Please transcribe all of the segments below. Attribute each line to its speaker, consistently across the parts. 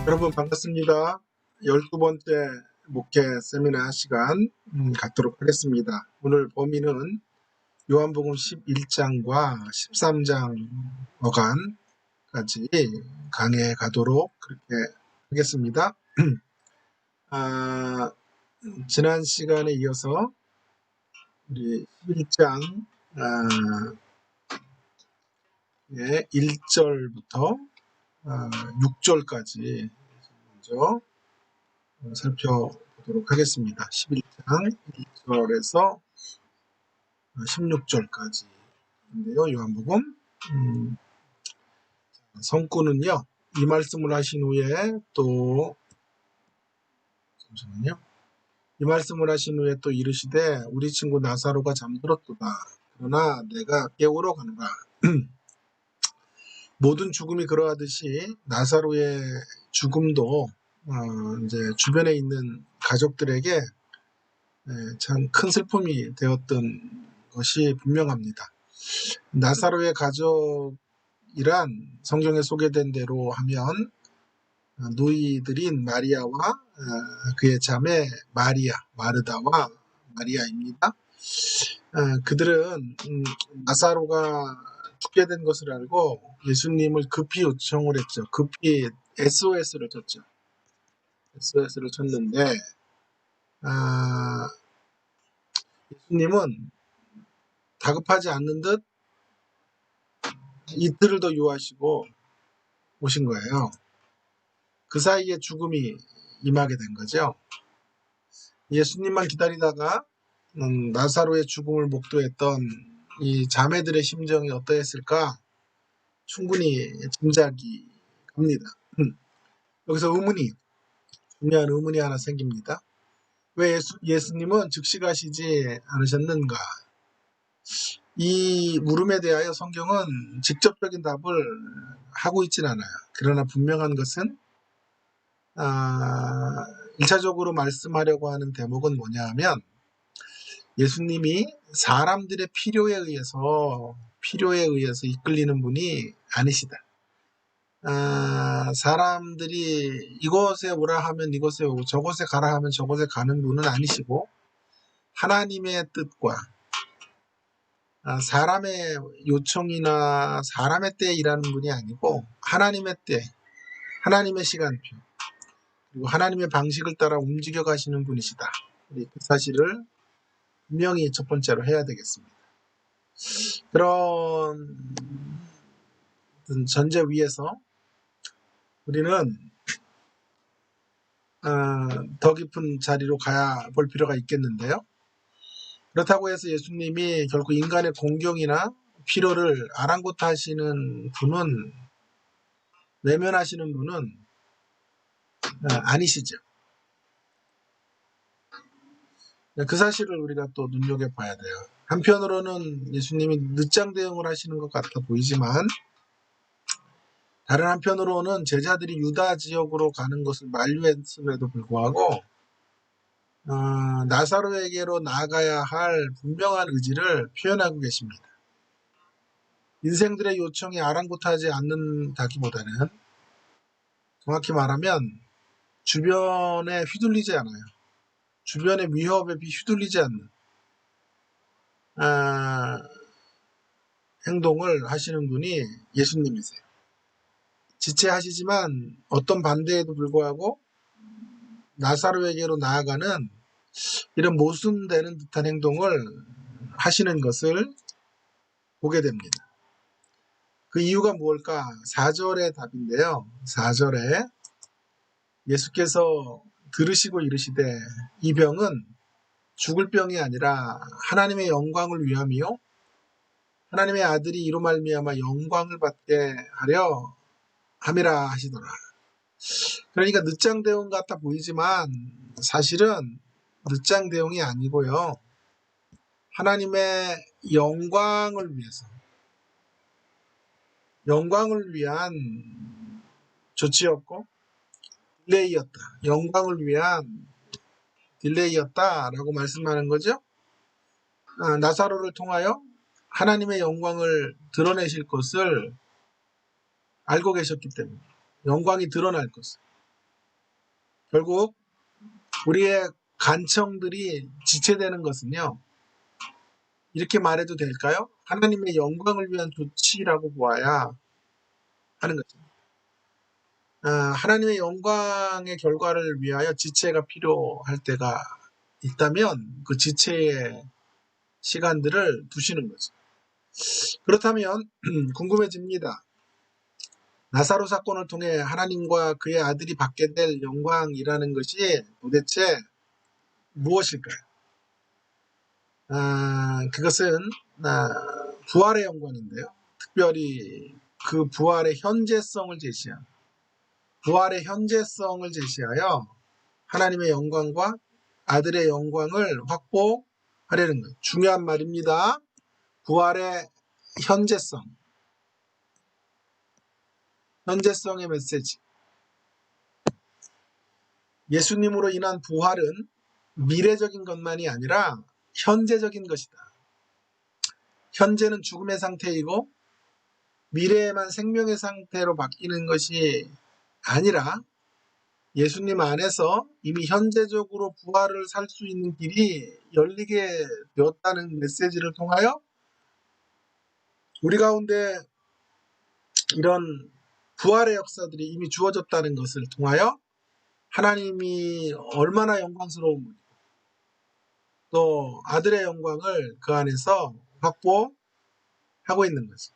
Speaker 1: 여러분 반갑습니다. 12번째 목회 세미나 시간 갖도록 하겠습니다. 오늘 범위는 요한복음 11장과 13장 어간까지 강해 가도록 그렇게 하겠습니다. 지난 시간에 이어서 우리 11장 1절부터 6절까지 먼저 살펴보도록 하겠습니다. 11장 1절에서 16절까지인데요. 요한복음 성구는요. 이 말씀을 하신 후에 또 잠시만요. 이 말씀을 하신 후에 또 이르시되 우리 친구 나사로가 잠들었도다. 그러나 내가 깨우러 가노라. 모든 죽음이 그러하듯이 나사로의 죽음도 이제 주변에 있는 가족들에게 참 큰 슬픔이 되었던 것이 분명합니다. 나사로의 가족이란 성경에 소개된 대로 하면 누이들인 마리아와 그의 자매 마르다와 마리아입니다. 그들은 나사로가 죽게 된 것을 알고 예수님을 급히 요청을 했죠. 급히 SOS를 쳤죠. SOS를 쳤는데 예수님은 다급하지 않는 듯 이틀을 더 유하시고 오신 거예요. 그 사이에 죽음이 임하게 된 거죠. 예수님만 기다리다가 나사로의 죽음을 목도했던 이 자매들의 심정이 어떠했을까 충분히 짐작이 갑니다. 여기서 중요한 의문이 하나 생깁니다. 왜 예수님은 즉시 가시지 않으셨는가? 이 물음에 대하여 성경은 직접적인 답을 하고 있진 않아요. 그러나 분명한 것은 1차적으로 말씀하려고 하는 대목은 뭐냐 하면 예수님이 사람들의 필요에 의해서 이끌리는 분이 아니시다. 사람들이 이곳에 오라 하면 이곳에 오고 저곳에 가라 하면 저곳에 가는 분은 아니시고 하나님의 뜻과 사람의 요청이나 사람의 때에 일하는 분이 아니고 하나님의 때, 하나님의 시간표, 그리고 하나님의 방식을 따라 움직여 가시는 분이시다. 그 사실을 분명히 첫 번째로 해야 되겠습니다. 그런 전제 위에서 우리는 더 깊은 자리로 가야 볼 필요가 있겠는데요. 그렇다고 해서 예수님이 결국 인간의 공경이나 필요를 아랑곳하시는 분은 외면하시는 분은 아니시죠. 그 사실을 우리가 또 눈여겨봐야 돼요. 한편으로는 예수님이 늦장 대응을 하시는 것 같아 보이지만 다른 한편으로는 제자들이 유다 지역으로 가는 것을 만류했음에도 불구하고 나사로에게로 나아가야 할 분명한 의지를 표현하고 계십니다. 인생들의 요청이 아랑곳하지 않는다기보다는 정확히 말하면 주변에 휘둘리지 않아요. 주변의 위협에 휘둘리지 않는 행동을 하시는 분이 예수님이세요. 지체하시지만 어떤 반대에도 불구하고 나사로에게로 나아가는 이런 모순되는 듯한 행동을 하시는 것을 보게 됩니다. 그 이유가 무엇일까? 4절의 답인데요. 4절에 예수께서 들으시고 이르시되 이 병은 죽을 병이 아니라 하나님의 영광을 위함이요 하나님의 아들이 이로 말미암아 영광을 받게 하려 함이라 하시더라. 그러니까 늦장 대응 같아 보이지만 사실은 늦장 대응이 아니고요. 하나님의 영광을 위해서 영광을 위한 조치였고 딜레이였다. 영광을 위한 딜레이였다라고 말씀하는 거죠. 나사로를 통하여 하나님의 영광을 드러내실 것을 알고 계셨기 때문에 영광이 드러날 것을. 결국 우리의 간청들이 지체되는 것은요. 이렇게 말해도 될까요? 하나님의 영광을 위한 조치라고 보아야 하는 거죠. 하나님의 영광의 결과를 위하여 지체가 필요할 때가 있다면 그 지체의 시간들을 두시는 거죠. 그렇다면 궁금해집니다. 나사로 사건을 통해 하나님과 그의 아들이 받게 될 영광이라는 것이 도대체 무엇일까요? 그것은 부활의 영광인데요. 특별히 그 부활의 현재성을 제시하여 하나님의 영광과 아들의 영광을 확보하려는 거예요. 중요한 말입니다. 부활의 현재성의 메시지. 예수님으로 인한 부활은 미래적인 것만이 아니라 현재적인 것이다. 현재는 죽음의 상태이고 미래에만 생명의 상태로 바뀌는 것이 아니라 예수님 안에서 이미 현재적으로 부활을 살 수 있는 길이 열리게 되었다는 메시지를 통하여 우리 가운데 이런 부활의 역사들이 이미 주어졌다는 것을 통하여 하나님이 얼마나 영광스러운 또 아들의 영광을 그 안에서 확보하고 있는 거죠.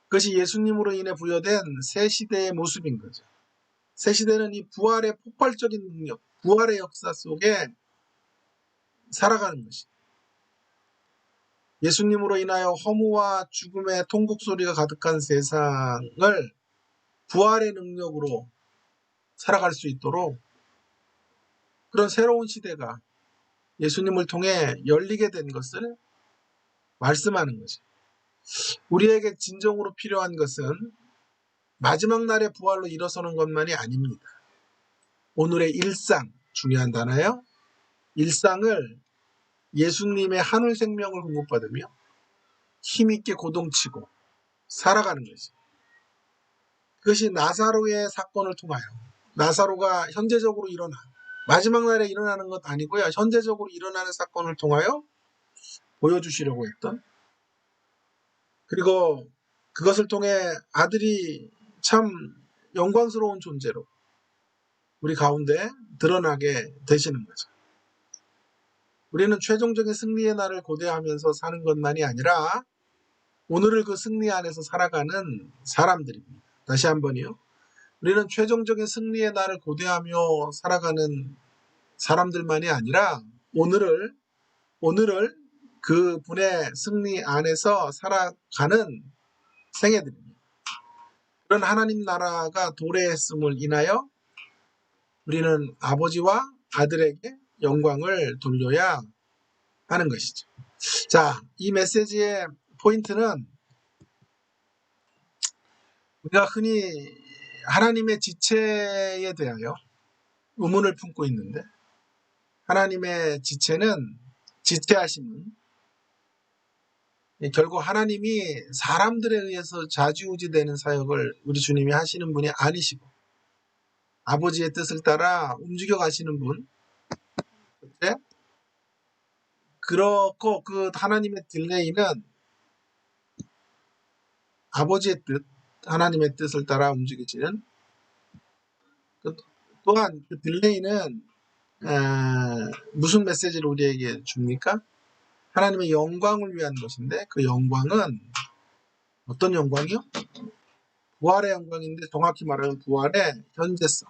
Speaker 1: 그것이 예수님으로 인해 부여된 새 시대의 모습인 거죠. 새 시대는 이 부활의 폭발적인 능력, 부활의 역사 속에 살아가는 것이. 예수님으로 인하여 허무와 죽음의 통곡 소리가 가득한 세상을 부활의 능력으로 살아갈 수 있도록 그런 새로운 시대가 예수님을 통해 열리게 된 것을 말씀하는 거죠. 우리에게 진정으로 필요한 것은 마지막 날의 부활로 일어서는 것만이 아닙니다. 오늘의 일상, 중요한 단어예요. 일상을 예수님의 하늘 생명을 공급받으며 힘있게 고동치고 살아가는 것이. 그것이 나사로의 사건을 통하여 나사로가 현재적으로 마지막 날에 일어나는 것 아니고요. 현재적으로 일어나는 사건을 통하여 보여주시려고 했던, 그리고 그것을 통해 아들이 참 영광스러운 존재로 우리 가운데 드러나게 되시는 거죠. 우리는 최종적인 승리의 날을 고대하면서 사는 것만이 아니라 오늘을 그 승리 안에서 살아가는 사람들입니다. 다시 한번요. 우리는 최종적인 승리의 날을 고대하며 살아가는 사람들만이 아니라 오늘을 그 분의 승리 안에서 살아가는 생애들입니다. 그런 하나님 나라가 도래했음을 인하여 우리는 아버지와 아들에게 영광을 돌려야 하는 것이죠. 자, 이 메시지의 포인트는 우리가 흔히 하나님의 지체에 대하여 의문을 품고 있는데 하나님의 지체하심은 결국 하나님이 사람들에 의해서 좌지우지되는 사역을 우리 주님이 하시는 분이 아니시고 아버지의 뜻을 따라 움직여 가시는 분. 그렇고 그 하나님의 딜레이는 아버지의 뜻, 하나님의 뜻을 따라 움직이지는 또한 그 딜레이는 무슨 메시지를 우리에게 줍니까? 하나님의 영광을 위한 것인데 그 영광은 어떤 영광이요? 부활의 영광인데 정확히 말하면 부활의 현재성.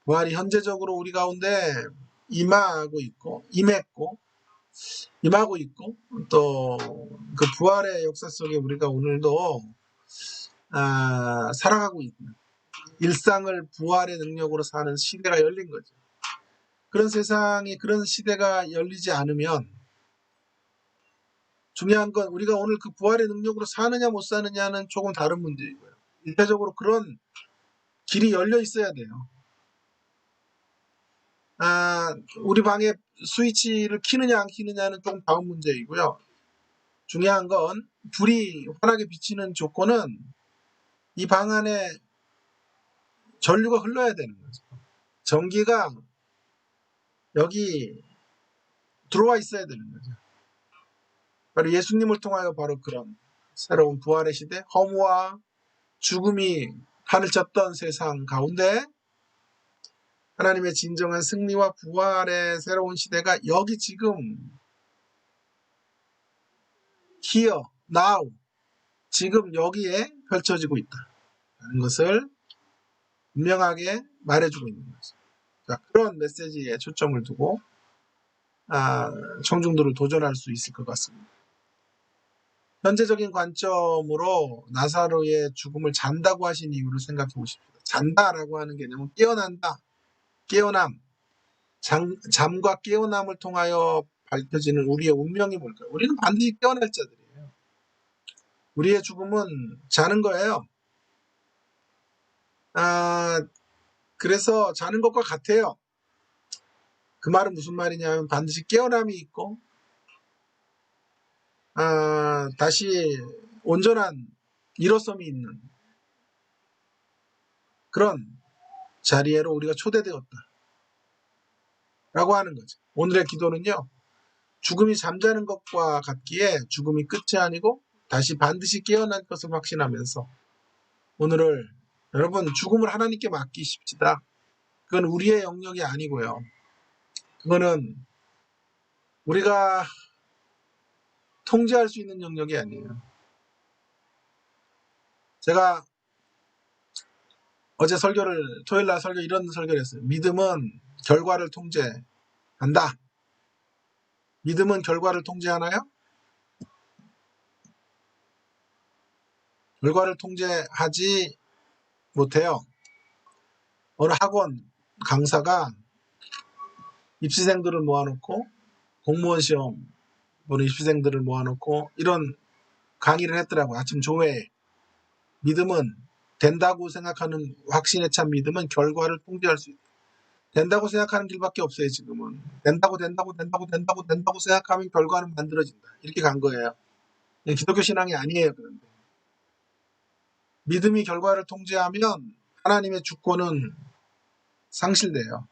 Speaker 1: 부활이 현재적으로 우리 가운데 임하고 있고 또 그 부활의 역사 속에 우리가 오늘도 살아가고 있는 일상을 부활의 능력으로 사는 시대가 열린 거죠. 그런 시대가 열리지 않으면 중요한 건 우리가 오늘 그 부활의 능력으로 사느냐 못 사느냐는 조금 다른 문제이고요. 일차적으로 그런 길이 열려 있어야 돼요. 우리 방에 스위치를 켜느냐 안 켜느냐는 좀 다음 문제이고요. 중요한 건 불이 환하게 비치는 조건은 이 방 안에 전류가 흘러야 되는 거죠. 전기가 여기 들어와 있어야 되는 거죠. 바로 예수님을 통하여 바로 그런 새로운 부활의 시대, 허무와 죽음이 판을 쳤던 세상 가운데 하나님의 진정한 승리와 부활의 새로운 시대가 여기 지금 here, now, 지금 여기에 펼쳐지고 있다는 것을 분명하게 말해주고 있는 거죠. 자, 그런 메시지에 초점을 두고 청중들을 도전할 수 있을 것 같습니다. 현재적인 관점으로 나사로의 죽음을 잔다고 하신 이유를 생각해 보십시오. 잔다라고 하는 개념은 깨어난다, 깨어남, 잠과 깨어남을 통하여 밝혀지는 우리의 운명이 뭘까요? 우리는 반드시 깨어날 자들이에요. 우리의 죽음은 자는 거예요. 그래서 자는 것과 같아요. 그 말은 무슨 말이냐면 반드시 깨어남이 있고 다시 온전한 일어섬이 있는 그런 자리에로 우리가 초대되었다 라고 하는 거죠. 오늘의 기도는요, 죽음이 잠자는 것과 같기에 죽음이 끝이 아니고 다시 반드시 깨어날 것을 확신하면서 오늘을 여러분 죽음을 하나님께 맡기십시다. 그건 우리의 영역이 아니고요. 그거는 우리가 통제할 수 있는 영역이 아니에요. 제가 어제 토요일날 설교 이런 설교를 했어요. 믿음은 결과를 통제한다. 믿음은 결과를 통제하나요? 결과를 통제하지 못해요. 어느 학원 강사가 입시생들을 모아놓고 공무원 시험 보는 입시생들을 모아놓고 이런 강의를 했더라고요. 아침 조회에. 믿음은 된다고 생각하는 확신에 찬 믿음은 결과를 통제할 수 있다. 된다고 생각하는 길밖에 없어요. 지금은. 된다고 생각하면 결과는 만들어진다. 이렇게 간 거예요. 기독교 신앙이 아니에요. 그런데 믿음이 결과를 통제하면 하나님의 주권은 상실돼요.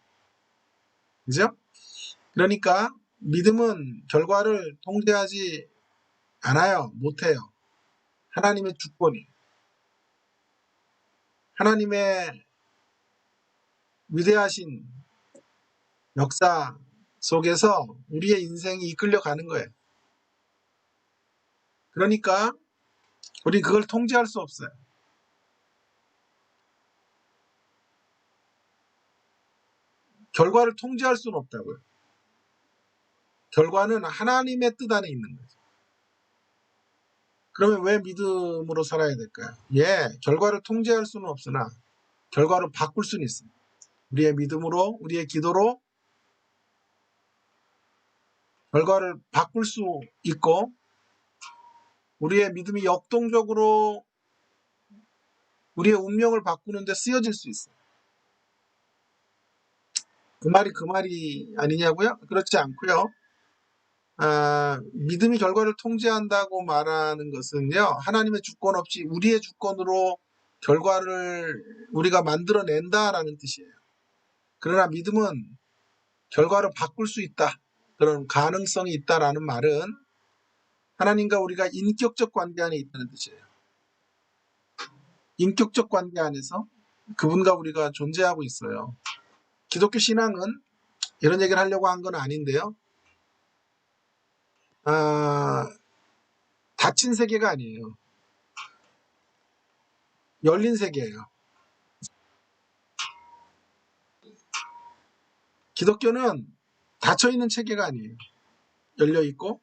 Speaker 1: 그죠? 그러니까 믿음은 결과를 통제하지 않아요. 못해요. 하나님의 주권이. 하나님의 위대하신 역사 속에서 우리의 인생이 이끌려가는 거예요. 그러니까 우리 그걸 통제할 수 없어요. 결과를 통제할 수는 없다고요. 결과는 하나님의 뜻 안에 있는 거죠. 그러면 왜 믿음으로 살아야 될까요? 결과를 통제할 수는 없으나 결과를 바꿀 수는 있어요. 우리의 믿음으로, 우리의 기도로 결과를 바꿀 수 있고 우리의 믿음이 역동적으로 우리의 운명을 바꾸는 데 쓰여질 수 있어요. 그 말이 아니냐고요? 그렇지 않고요. 믿음이 결과를 통제한다고 말하는 것은요, 하나님의 주권 없이 우리의 주권으로 결과를 우리가 만들어낸다라는 뜻이에요. 그러나 믿음은 결과를 바꿀 수 있다. 그런 가능성이 있다라는 말은 하나님과 우리가 인격적 관계 안에 있다는 뜻이에요. 인격적 관계 안에서 그분과 우리가 존재하고 있어요. 기독교 신앙은 이런 얘기를 하려고 한 건 아닌데요. 닫힌 세계가 아니에요. 열린 세계예요. 기독교는 닫혀있는 체계가 아니에요. 열려있고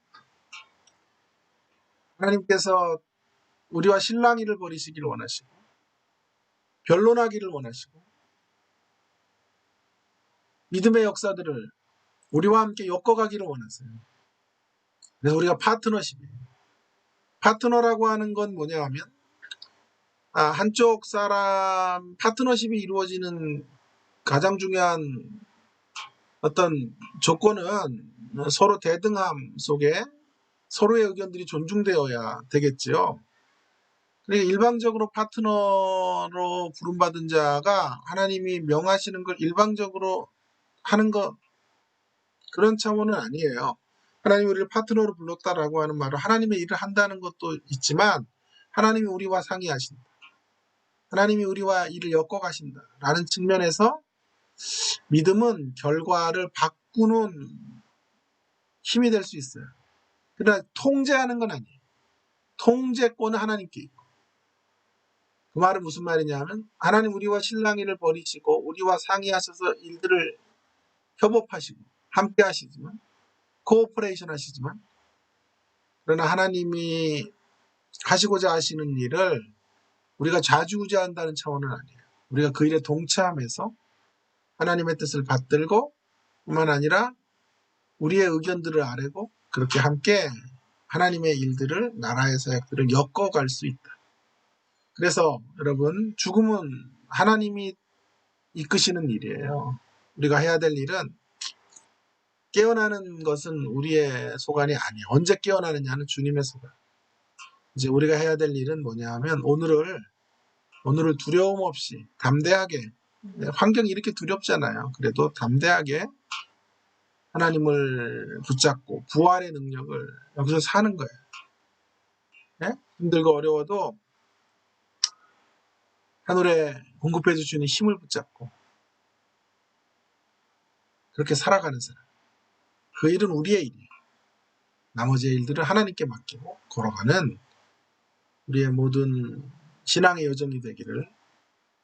Speaker 1: 하나님께서 우리와 실랑이를 벌이시기를 원하시고 변론하기를 원하시고 믿음의 역사들을 우리와 함께 엮어가기를 원하세요. 그래서 우리가 파트너십이에요. 파트너라고 하는 건 뭐냐 하면 한쪽 사람 파트너십이 이루어지는 가장 중요한 어떤 조건은 서로 대등함 속에 서로의 의견들이 존중되어야 되겠지요. 그러니까 일방적으로 파트너로 부름받은 자가 하나님이 명하시는 걸 일방적으로 하는 것, 그런 차원은 아니에요. 하나님이 우리를 파트너로 불렀다라고 하는 말은 하나님의 일을 한다는 것도 있지만 하나님이 우리와 상의하신다. 하나님이 우리와 일을 엮어가신다. 라는 측면에서 믿음은 결과를 바꾸는 힘이 될 수 있어요. 그러나 통제하는 건 아니에요. 통제권은 하나님께 있고. 그 말은 무슨 말이냐면 하나님 우리와 실랑이를 벌이시고 우리와 상의하셔서 일들을 협업하시고 함께 하시지만 코오퍼레이션 하시지만 그러나 하나님이 하시고자 하시는 일을 우리가 좌지우지한다는 차원은 아니에요. 우리가 그 일에 동참해서 하나님의 뜻을 받들고 뿐만 아니라 우리의 의견들을 아뢰고 그렇게 함께 하나님의 일들을 나라의 사역들을 엮어갈 수 있다. 그래서 여러분 죽음은 하나님이 이끄시는 일이에요. 우리가 해야 될 일은 깨어나는 것은 우리의 소관이 아니에요. 언제 깨어나느냐는 주님의 소관. 이제 우리가 해야 될 일은 뭐냐 하면 오늘을 두려움 없이 담대하게 환경이 이렇게 두렵잖아요. 그래도 담대하게 하나님을 붙잡고 부활의 능력을 여기서 사는 거예요. 네? 힘들고 어려워도 하늘에 공급해 주시는 힘을 붙잡고 그렇게 살아가는 사람. 그 일은 우리의 일이에요. 나머지 일들은 하나님께 맡기고 걸어가는 우리의 모든 신앙의 여정이 되기를,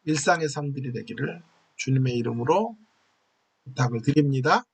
Speaker 1: 일상의 삶들이 되기를 주님의 이름으로 부탁을 드립니다.